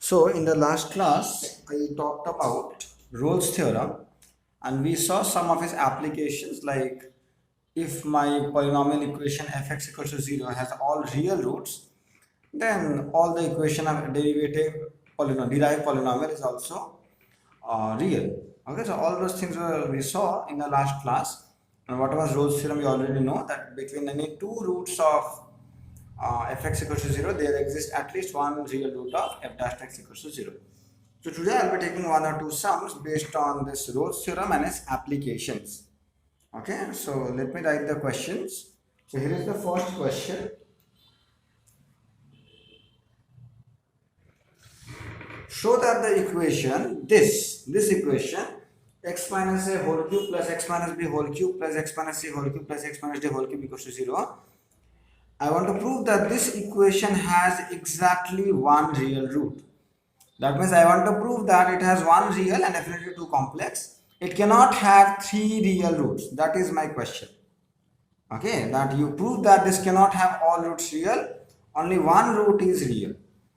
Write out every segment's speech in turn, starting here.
So in the last class, I talked about Rolle's theorem and we saw some of its applications, like if my polynomial equation fx equals to 0 has all real roots, then all the equation of derived polynomial is also real. Okay, so all those things we saw in the last class. And what was Rolle's theorem? We already know that between any two roots of fx equals to 0, there exists at least one real root of f dash x equals to 0. So today I'll be taking one or two sums based on this Rolle's theorem and its applications. Okay, so let me write the questions. So here is the first question. Show that the equation, this equation, x minus a whole cube plus x minus b whole cube plus x minus c whole cube plus x minus d whole cube equals to 0. I want to prove that this equation has exactly one real root. That means I want to prove that it has one real and definitely two complex. It cannot have three real roots. That is my question. Okay, that you prove that this cannot have all roots real. Only one root is real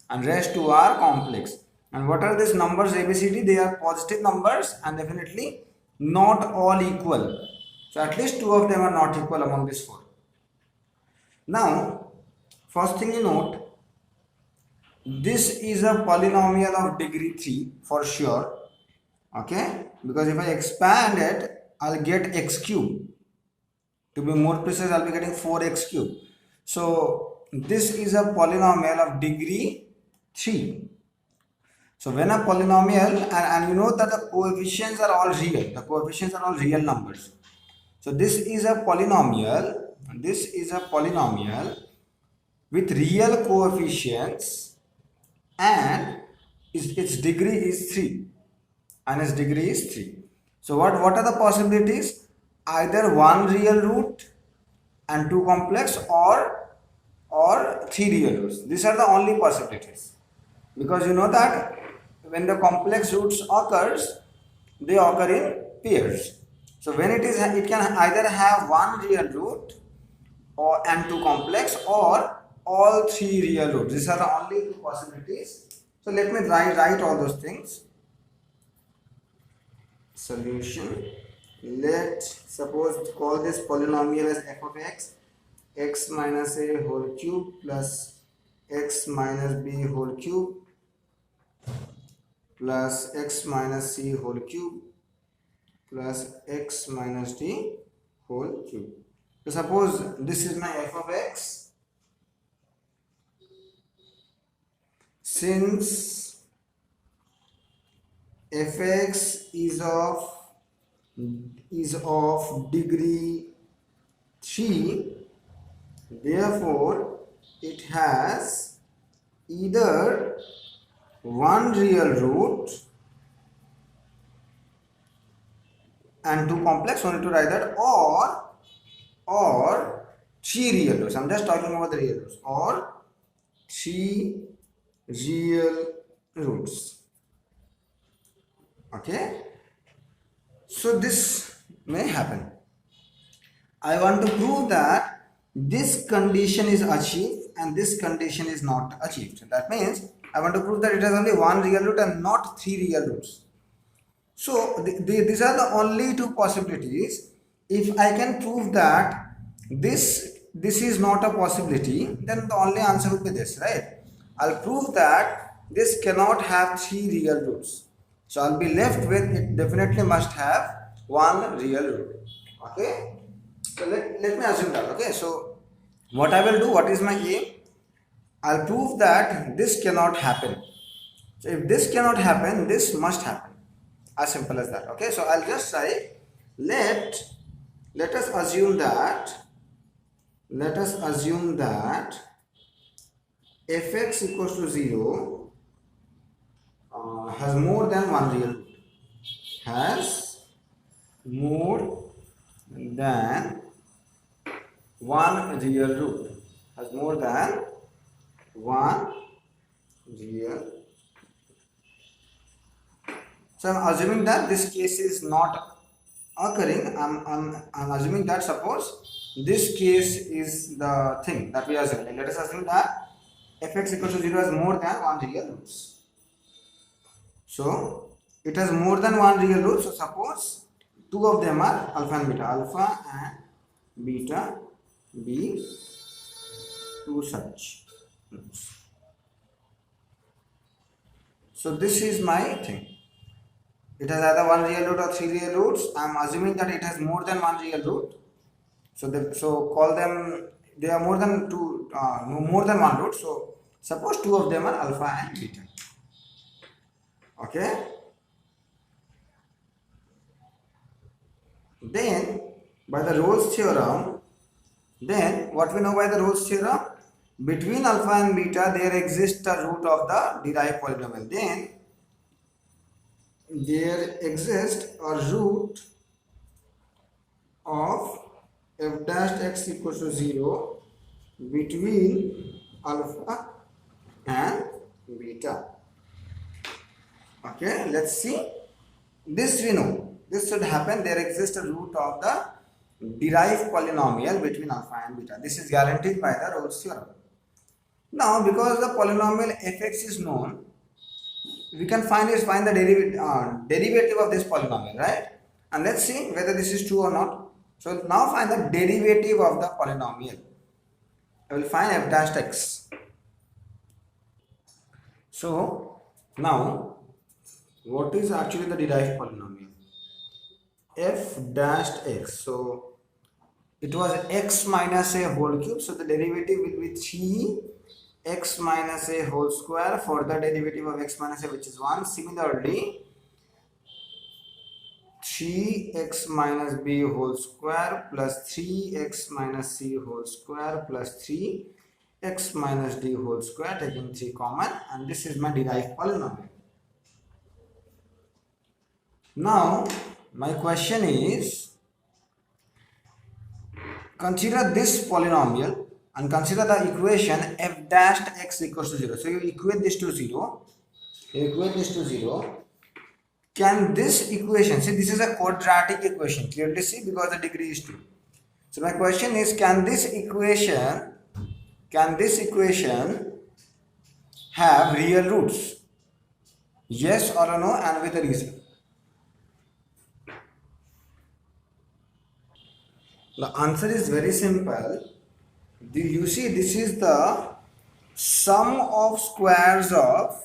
and rest two are complex. And what are these numbers ABCD? They are positive numbers and definitely not all equal. So at least two of them are not equal among these four. Now, first thing you note, this is a polynomial of degree 3 for sure. Okay, because if I expand it, I'll get x cube. To be more precise, I'll be getting 4x cube. So this is a polynomial of degree 3. So when a polynomial, and you know that the coefficients are all real. The coefficients are all real numbers. So this is a polynomial. This is a polynomial with real coefficients and its degree is 3. And its degree is 3. So what are the possibilities? Either one real root and two complex or three real roots. These are the only possibilities. Because you know that when the complex roots occurs, they occur in pairs. So when it can either have one real root and two complex or all three real roots. These are the only two possibilities. So let me write all those things. Solution. Let's suppose call this polynomial as f of x minus a whole cube plus x minus b whole cube plus x minus c whole cube plus x minus d whole cube. So suppose this is my f of x. Since fx is of degree 3, therefore it has either one real root and two complex, only to write that, or three real roots. I'm just talking about the real roots, or three real roots. Okay, so this may happen. I want to prove that this condition is achieved and this condition is not achieved. That means I want to prove that it has only one real root and not three real roots. So these are the only two possibilities. If I can prove that this is not a possibility, then the only answer would be this, right? I'll prove that this cannot have three real roots. So I'll be left with it definitely must have one real root. Okay. So let me assume that. Okay. So what I will do, what is my aim? I'll prove that this cannot happen. So if this cannot happen, this must happen. As simple as that. Okay. So I'll just say let us assume that fx equals to 0 has more than one real root. Has more than one real root. Has more than one real. So I'm assuming that this case is not occurring. I'm assuming that suppose this case is the thing that we are assuming. Let us assume that fx equals to 0 has more than one real roots. So it has more than one real root. So suppose two of them are alpha and beta. Alpha and beta be two such roots. So this is my thing. It has either one real root or three real roots. I am assuming that it has more than one real root. So call them, they are more than two, more than one root. So suppose two of them are alpha and beta. Okay. Then by the Rolle's theorem, then what we know by the Rolle's theorem? Between alpha and beta there exists a root of the derived polynomial. Then there exists a root of f dash x equals to 0 between alpha and beta. Okay, let's see. This we know. This should happen. There exists a root of the derived polynomial between alpha and beta. This is guaranteed by the Rolle's theorem. Now, because the polynomial fx is known, we can find the derivative of this polynomial, right? And let's see whether this is true or not. So now find the derivative of the polynomial. I will find f dash x. So now, what is actually the derived polynomial? F dash x. So it was x minus a whole cube. So the derivative will be 3x minus a whole square. Further derivative of x minus a, which is 1. Similarly, 3x minus b whole square plus 3x minus c whole square plus 3x minus d whole square, taking 3 common, and this is my derived polynomial. Now my question is, consider this polynomial and consider the equation f dash x equals to 0. So you equate this to 0. Can this equation, see this is a quadratic equation, clearly see, because the degree is 2. So my question is, can this equation have real roots? Yes or no, and with a reason. The answer is very simple. You see, this is the sum of squares of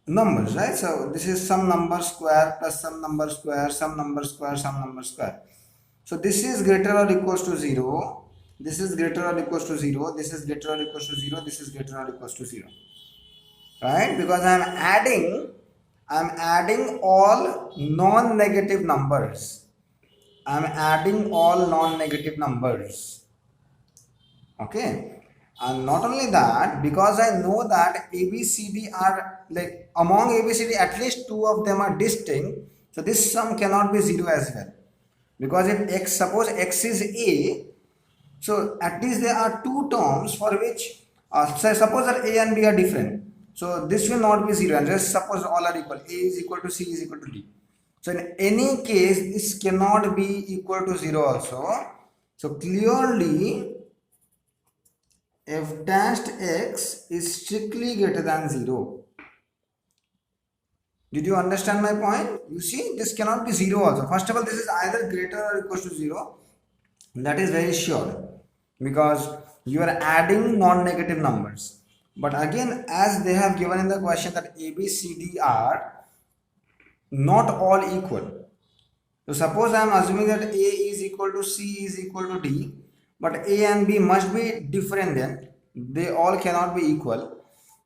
numbers, right? So this is some number square plus some number square, some number square, some number square. So this is greater or equals to 0. This is greater or equals to 0. This is greater or equals to 0. This is greater or equals to 0. Right? Because I am adding all non-negative numbers. Okay. And not only that, because I know that ABCD are like, among ABCD at least 2 of them are distinct. So this sum cannot be 0 as well. Because if suppose x is A, so at least there are 2 terms for which, suppose that A and B are different. So this will not be 0, and just suppose all are equal. A is equal to C is equal to D. So in any case, this cannot be equal to 0 also. So clearly, f dash x is strictly greater than 0. Did you understand my point? You see, this cannot be 0 also. First of all, this is either greater or equal to 0. That is very sure, because you are adding non-negative numbers. But again, as they have given in the question that A, B, C, D are not all equal. So suppose I am assuming that A is equal to C is equal to D, but A and B must be different, then they all cannot be equal,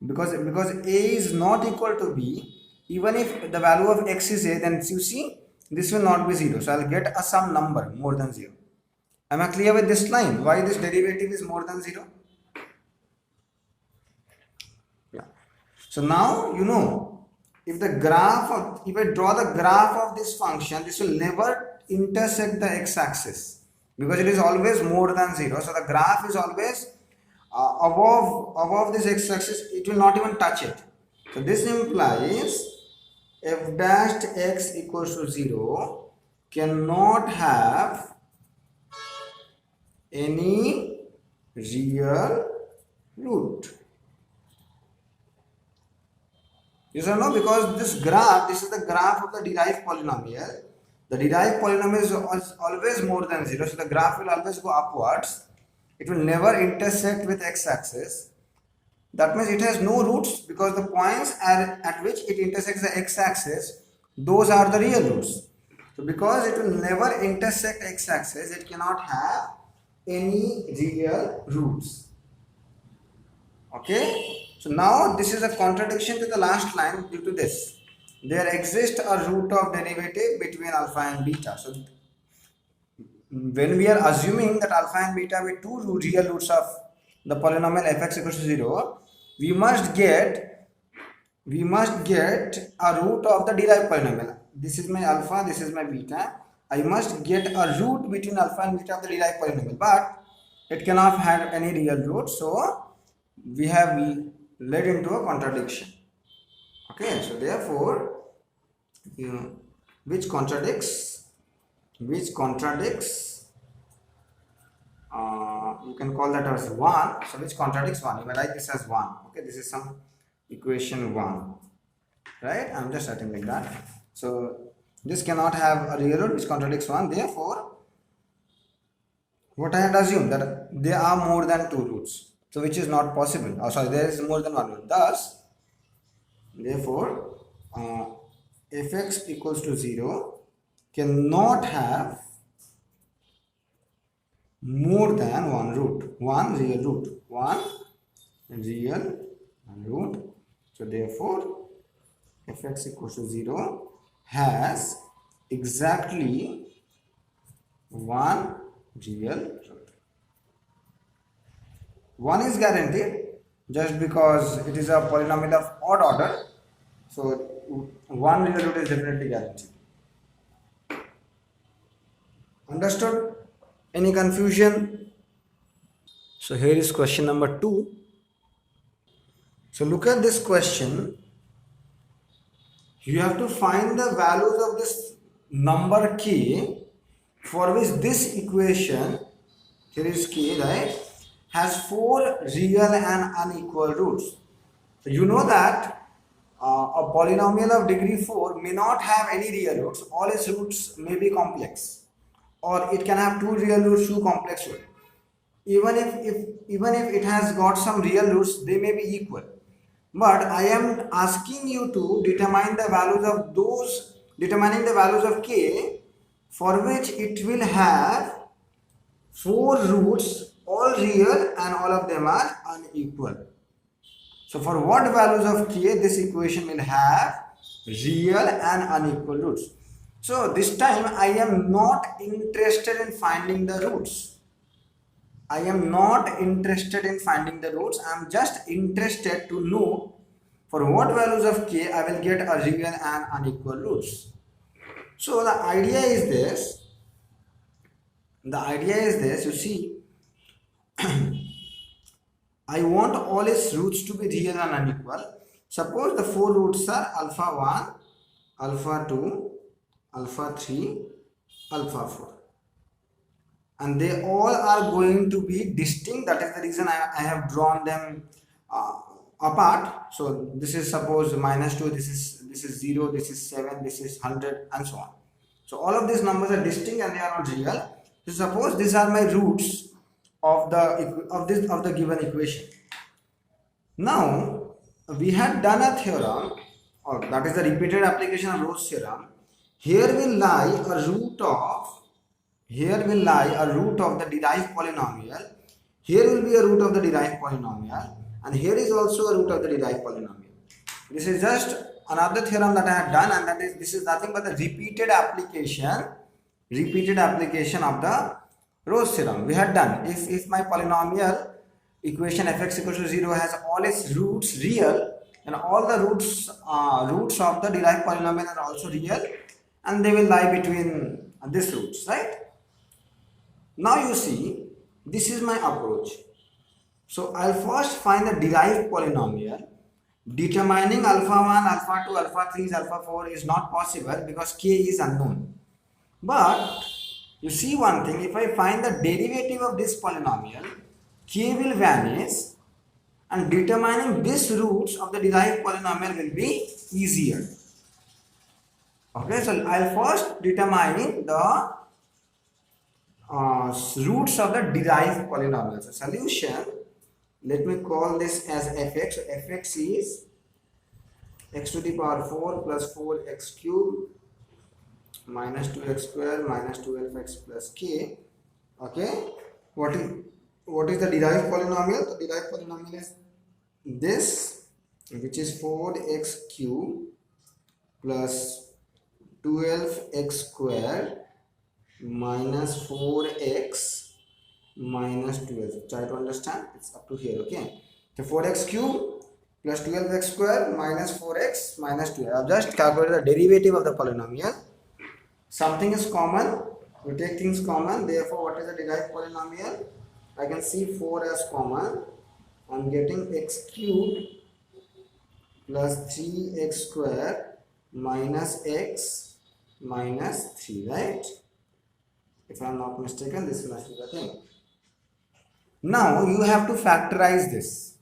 because A is not equal to B. Even if the value of x is A, then you see this will not be 0. So I will get some number more than 0. Am I clear with this line? Why this derivative is more than 0? Yeah. So now you know, if I draw the graph of this function, this will never intersect the x-axis, because it is always more than 0. So the graph is always above this x-axis. It will not even touch it. So this implies f dash x equals to 0 cannot have any real root. Yes or no? Because this graph, this is the graph of the derived polynomial. The derived polynomial is always more than 0, so the graph will always go upwards. It will never intersect with x-axis. That means it has no roots, because the points at which it intersects the x-axis, those are the real roots. So because it will never intersect x-axis, it cannot have any real roots. Okay? So now this is a contradiction to the last line due to this. There exists a root of derivative between alpha and beta. So when we are assuming that alpha and beta with two real roots of the polynomial fx equals to 0, we must get a root of the derived polynomial. This is my alpha, this is my beta. I must get a root between alpha and beta of the derived polynomial, but it cannot have any real root, so we have led into a contradiction. Okay, so therefore, which contradicts, you can call that as 1. So which contradicts 1, you may write this as 1. Okay, this is some equation 1, right? I'm just writing like that. So this cannot have a real root which contradicts 1. Therefore, what I had assumed that there are more than 2 roots, so which is not possible. Oh, sorry, there is more than 1 root. Thus, therefore, fx equals to 0 cannot have more than one root, one real root. So therefore, fx equals to 0 has exactly one real root. One is guaranteed just because it is a polynomial of odd order. So one real root is definitely guaranteed. Understood? Any confusion? So here is question number 2. So look at this question. You have to find the values of this number k for which this equation, here is k, right, has 4 real and unequal roots. So you know that a polynomial of degree 4 may not have any real roots. All its roots may be complex, or it can have 2 real roots, 2 complex roots. Even if it has got some real roots, they may be equal. But I am asking you to determining the values of k for which it will have 4 roots, all real, and all of them are unequal. So for what values of k this equation will have real and unequal roots? So this time I am not interested in finding the roots. I am just interested to know for what values of k I will get a real and unequal roots. So the idea is this, you see, I want all its roots to be real and unequal. Suppose the 4 roots are alpha 1, alpha 2, alpha 3, alpha 4. And they all are going to be distinct. That is the reason I have drawn them apart. So this is suppose -2, this is 0, this is 7, this is 100, and so on. So all of these numbers are distinct and they are not real. So suppose these are my roots of the given equation. Now we had done a theorem, or that is the repeated application of Rolle's theorem. Here will lie a root of the derived polynomial. Here will be a root of the derived polynomial, and here is also a root of the derived polynomial. This is just another theorem that I have done, and this is nothing but the repeated application of the Rolle's theorem. We had done, if my polynomial equation fx equals to 0 has all its roots real, and all the roots of the derived polynomial are also real, and they will lie between these roots, right? Now you see, this is my approach. So I'll first find the derived polynomial. Determining alpha 1, alpha 2, alpha 3, alpha 4 is not possible because k is unknown. But you see one thing, if I find the derivative of this polynomial, k will vanish and determining these roots of the derived polynomial will be easier. Okay, so I'll first determine the roots of the derived polynomial. So solution, let me call this as fx. So fx is x to the power 4 plus 4x cube minus 2x square minus 12x plus k. Okay, what is the derived polynomial? The derived polynomial is this, which is 4x cube plus 12x square minus 4x minus 12. Try to understand, it's up to here. Okay, so 4x cube plus 12x square minus 4x minus 12. I've just calculated the derivative of the polynomial. Something is common, we take things common, therefore what is the derived polynomial? I can see 4 as common. I'm getting x cubed plus 3x square minus x minus 3, right? If I am not mistaken, this must be the thing. Now you have to factorize this.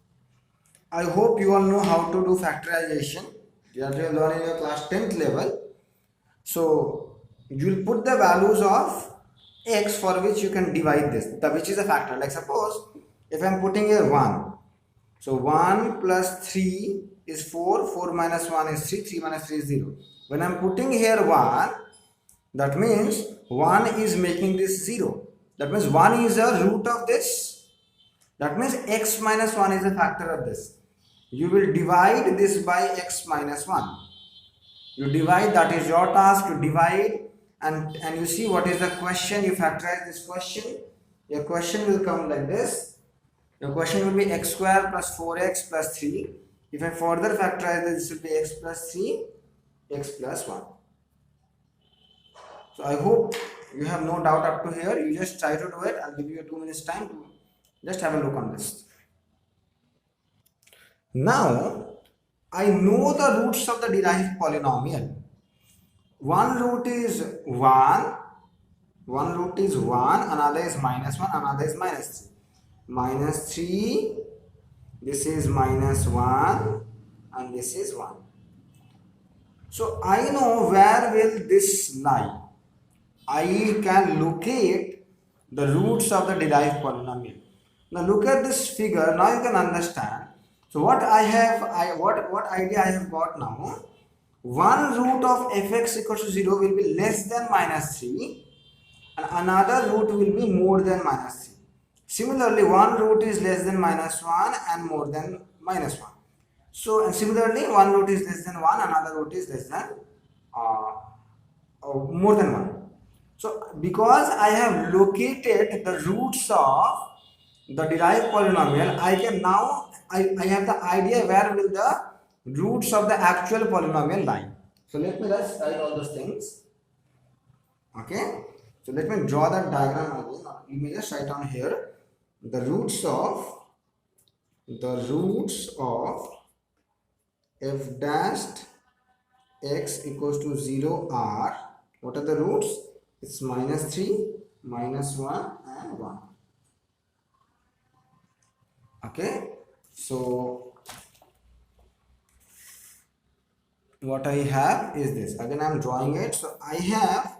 I hope you all know how to do factorization. You have to learn in your class 10th level. So you will put the values of x for which you can divide this, which is a factor. Like suppose if I am putting here 1, so 1 plus 3 is 4, 4 minus 1 is 3, 3 minus 3 is 0. When I am putting here 1, that means 1 is making this 0. That means 1 is a root of this. That means x minus 1 is a factor of this. You will divide this by x minus 1. You divide, that is your task, to divide, and you see what is the question. You factorize this question. Your question will come like this. Your question will be x square plus 4x plus 3. If I further factorize this, this will be x plus 3, x plus 1. So I hope you have no doubt up to here. You just try to do it. I'll give you 2 minutes time to just have a look on this. Now I know the roots of the derived polynomial. One root is 1, another is minus 1, another is minus 3. Minus 3, this is minus 1, and this is 1. So I know where will this lie. I can locate the roots of the derived polynomial. Now look at this figure. Now you can understand. So what what idea I have got now? One root of fx equals to 0 will be less than minus 3, and another root will be more than minus 3. Similarly, one root is less than minus 1 and more than minus 1. So, and similarly, one root is less than 1, another root is less than more than 1. So, because I have located the roots of the derived polynomial, I can now, I have the idea where will the roots of the actual polynomial lie. So let me just write all those things. Okay, so let me draw that diagram again. You may just write down here the roots of f dashed x equals to 0 are, what are the roots? It's minus 3, minus 1 and 1. Okay, so what I have is this. Again, I am drawing it. So I have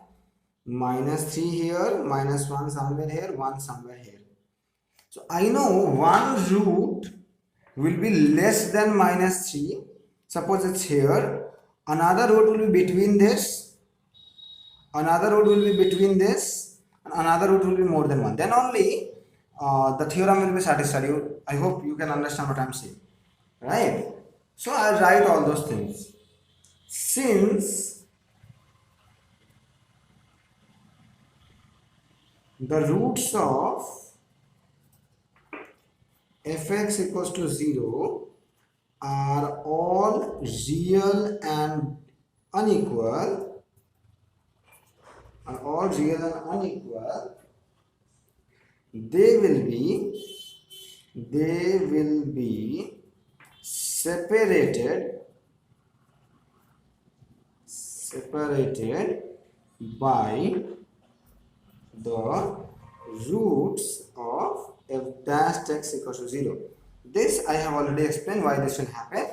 minus 3 here, minus 1 somewhere here, 1 somewhere here. So I know one root will be less than minus 3. Suppose it's here. Another root will be between this. Another root will be between this. And another root will be more than 1. Then only the theorem will be satisfied. I hope you can understand what I am saying. Right? So I'll write all those things. Since the roots of fx equals to 0 are all real and unequal, they will be separated by the roots of f dash x equals to 0. This I have already explained why this will happen.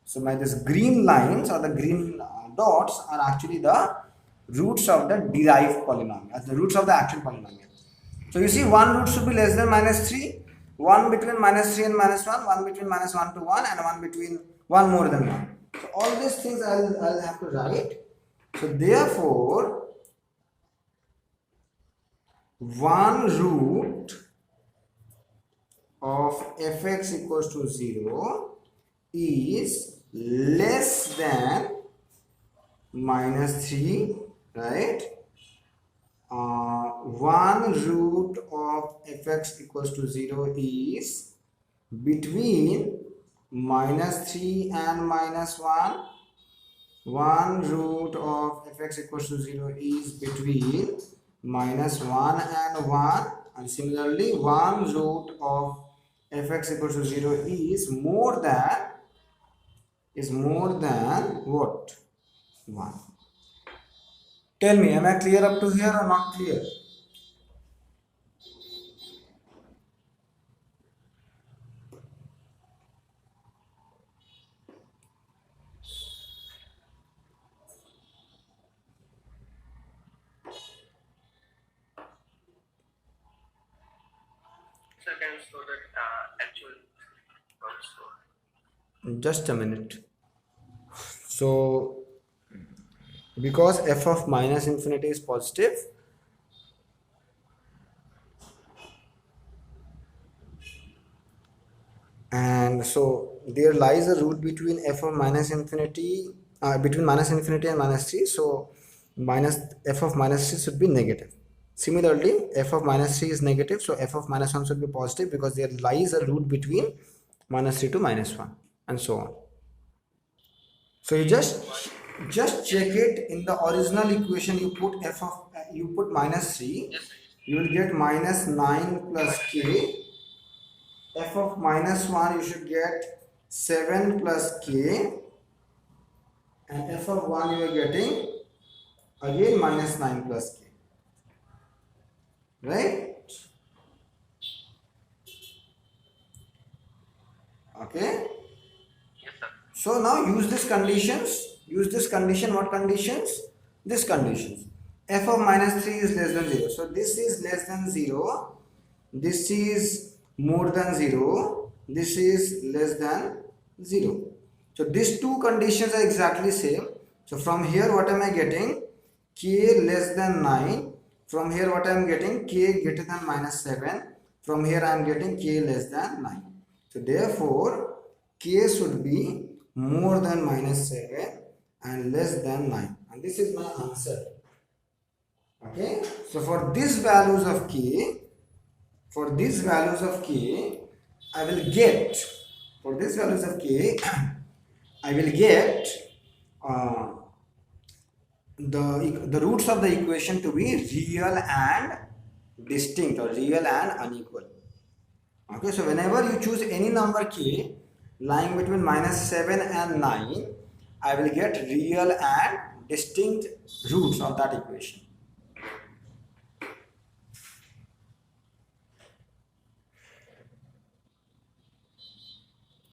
So my this green lines or the green dots are actually the roots of the derived polynomial, the roots of the actual polynomial. So you see one root should be less than -3, one between -3 and -1, one between -1 to 1, and one between 1 more than 1. So all these things I'll have to write. So therefore, one root of fx equals to 0 is less than -3, right? One root of fx equals to 0 is between -3 and -1. One root of fx equals to 0 is between -1 and 1, and similarly one root of fx equals to 0 is more than what? 1. Tell me, am I clear up to here or not clear? Sir, can you show that actual also? Just a minute. So because f of minus infinity is positive, and so there lies a root between f of minus infinity between minus infinity and -3, so minus f of -3 should be negative. Similarly, f of -3 is negative, so f of -1 should be positive because there lies a root between -3 to -1, and so on. So you just check it in the original equation. You put -3, you will get -9 plus k. F of -1 you should get 7 plus k, and f of 1 you are getting again -9 plus k, right? Okay. Yes, sir. So now use these conditions. Use this condition. What conditions? This conditions. F of -3 is less than 0. So this is less than 0. This is more than 0. This is less than 0. So these two conditions are exactly same. So from here what am I getting? K less than 9. From here what I am getting? K greater than -7. From here I am getting K less than 9. So therefore K should be more than -7 and less than 9, and this is my answer. Okay, so for these values of K, I will get I will get the roots of the equation to be real and distinct, or real and unequal. Okay, so whenever you choose any number k lying between -7 and 9, I will get real and distinct roots of that equation.